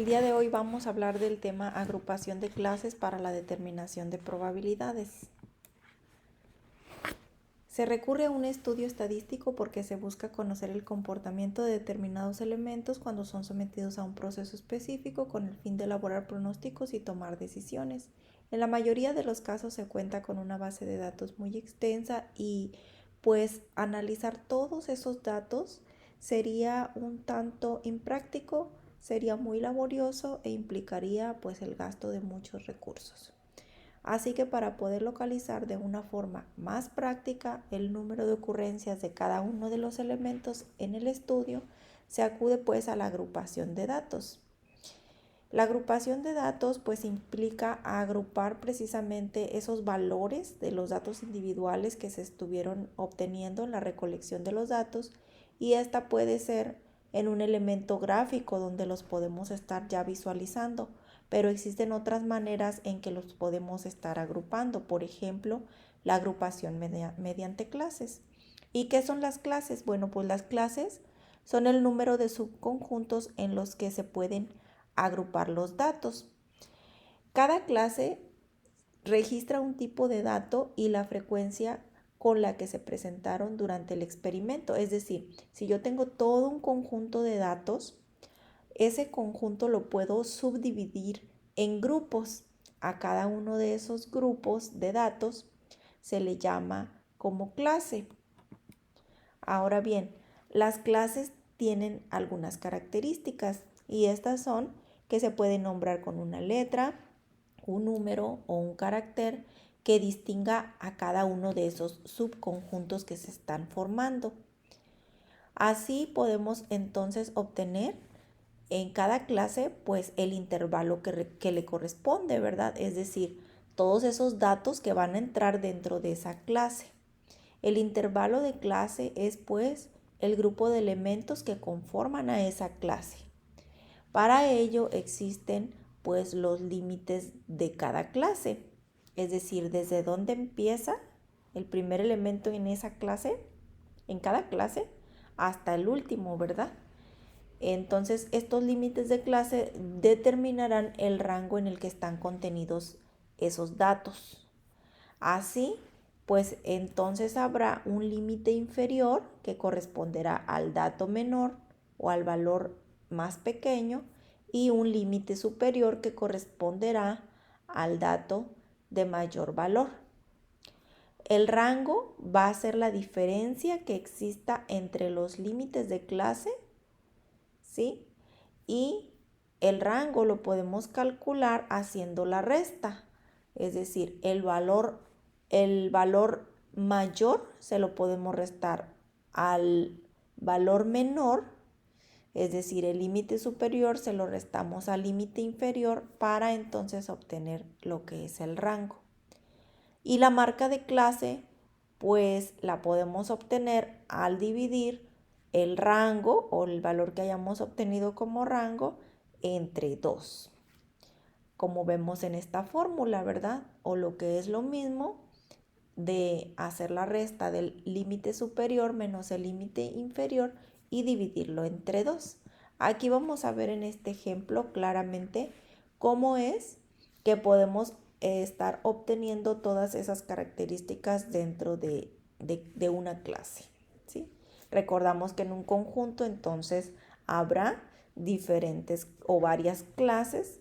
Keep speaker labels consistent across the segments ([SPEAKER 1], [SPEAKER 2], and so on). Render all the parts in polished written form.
[SPEAKER 1] El día de hoy vamos a hablar del tema agrupación de clases para la determinación de probabilidades. Se recurre a un estudio estadístico porque se busca conocer el comportamiento de determinados elementos cuando son sometidos a un proceso específico con el fin de elaborar pronósticos y tomar decisiones. En la mayoría de los casos se cuenta con una base de datos muy extensa y pues analizar todos esos datos sería un tanto impráctico, sería muy laborioso e implicaría pues el gasto de muchos recursos. Así que para poder localizar de una forma más práctica el número de ocurrencias de cada uno de los elementos en el estudio, se acude pues a la agrupación de datos. La agrupación de datos pues implica agrupar precisamente esos valores de los datos individuales que se estuvieron obteniendo en la recolección de los datos, y esta puede ser en un elemento gráfico donde los podemos estar ya visualizando, pero existen otras maneras en que los podemos estar agrupando, por ejemplo, la agrupación mediante clases. ¿Y qué son las clases? Bueno, pues las clases son el número de subconjuntos en los que se pueden agrupar los datos. Cada clase registra un tipo de dato y la frecuencia con la que se presentaron durante el experimento. Es decir, si yo tengo todo un conjunto de datos, ese conjunto lo puedo subdividir en grupos. A cada uno de esos grupos de datos se le llama como clase. Ahora bien, las clases tienen algunas características y estas son que se pueden nombrar con una letra, un número o un carácter que distinga a cada uno de esos subconjuntos que se están formando. Así podemos entonces obtener en cada clase pues el intervalo que le corresponde, ¿verdad? Es decir, todos esos datos que van a entrar dentro de esa clase. El intervalo de clase es pues el grupo de elementos que conforman a esa clase. Para ello existen pues los límites de cada clase, es decir, desde dónde empieza el primer elemento en esa clase, en cada clase, hasta el último, ¿verdad? Entonces, estos límites de clase determinarán el rango en el que están contenidos esos datos. Así, pues entonces habrá un límite inferior que corresponderá al dato menor o al valor más pequeño, y un límite superior que corresponderá al dato de mayor valor. El rango va a ser la diferencia que exista entre los límites de clase, ¿sí? Y el rango lo podemos calcular haciendo la resta, es decir, el valor mayor se lo podemos restar al valor menor, es decir, el límite superior se lo restamos al límite inferior para entonces obtener lo que es el rango. Y la marca de clase pues la podemos obtener al dividir el rango o el valor que hayamos obtenido como rango entre 2, como vemos en esta fórmula, ¿verdad? O lo que es lo mismo, de hacer la resta del límite superior menos el límite inferior y dividirlo entre 2. Aquí vamos a ver en este ejemplo claramente cómo es que podemos estar obteniendo todas esas características dentro de una clase, ¿sí? Recordamos que en un conjunto entonces habrá diferentes o varias clases,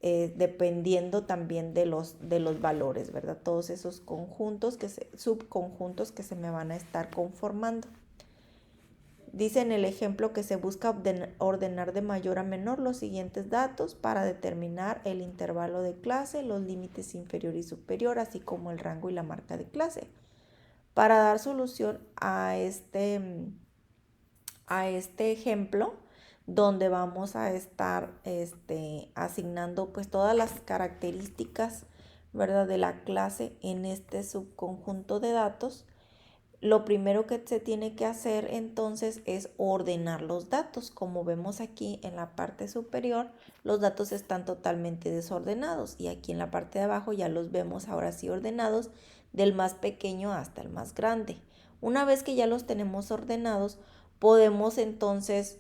[SPEAKER 1] dependiendo también de los valores, ¿verdad? Todos esos subconjuntos que se me van a estar conformando. Dice en el ejemplo que se busca ordenar de mayor a menor los siguientes datos para determinar el intervalo de clase, los límites inferior y superior, así como el rango y la marca de clase. Para dar solución a este ejemplo, donde vamos a estar asignando pues todas las características, ¿verdad?, de la clase en este subconjunto de datos, lo primero que se tiene que hacer entonces es ordenar los datos. Como vemos aquí en la parte superior, los datos están totalmente desordenados, y aquí en la parte de abajo ya los vemos ahora sí ordenados del más pequeño hasta el más grande. Una vez que ya los tenemos ordenados, podemos entonces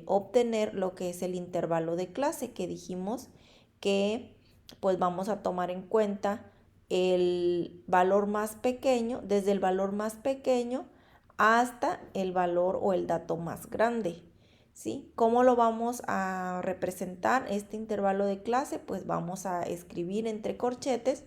[SPEAKER 1] obtener lo que es el intervalo de clase, que dijimos que pues vamos a tomar en cuenta el valor más pequeño, desde el valor más pequeño hasta el valor o el dato más grande, ¿sí? ¿Cómo lo vamos a representar este intervalo de clase? Pues vamos a escribir entre corchetes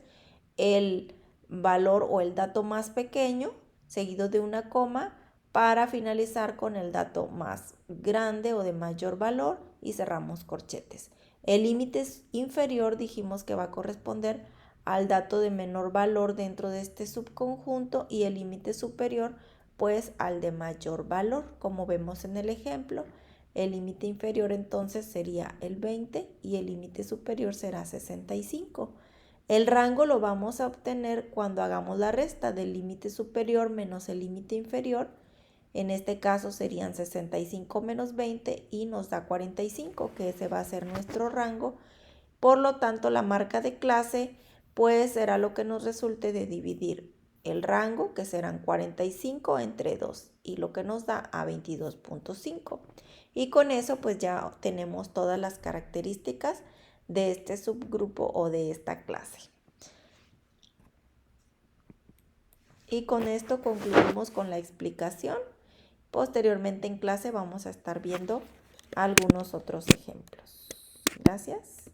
[SPEAKER 1] el valor o el dato más pequeño seguido de una coma para finalizar con el dato más grande o de mayor valor y cerramos corchetes. El límite inferior dijimos que va a corresponder al dato de menor valor dentro de este subconjunto y el límite superior pues al de mayor valor, como vemos en el ejemplo. El límite inferior entonces sería el 20 y el límite superior será 65. El rango lo vamos a obtener cuando hagamos la resta del límite superior menos el límite inferior. En este caso serían 65 menos 20 y nos da 45, que ese va a ser nuestro rango. Por lo tanto, la marca de clase pues será lo que nos resulte de dividir el rango, que serán 45 entre 2, y lo que nos da a 22.5. Y con eso pues ya tenemos todas las características de este subgrupo o de esta clase. Y con esto concluimos con la explicación. Posteriormente en clase vamos a estar viendo algunos otros ejemplos. Gracias.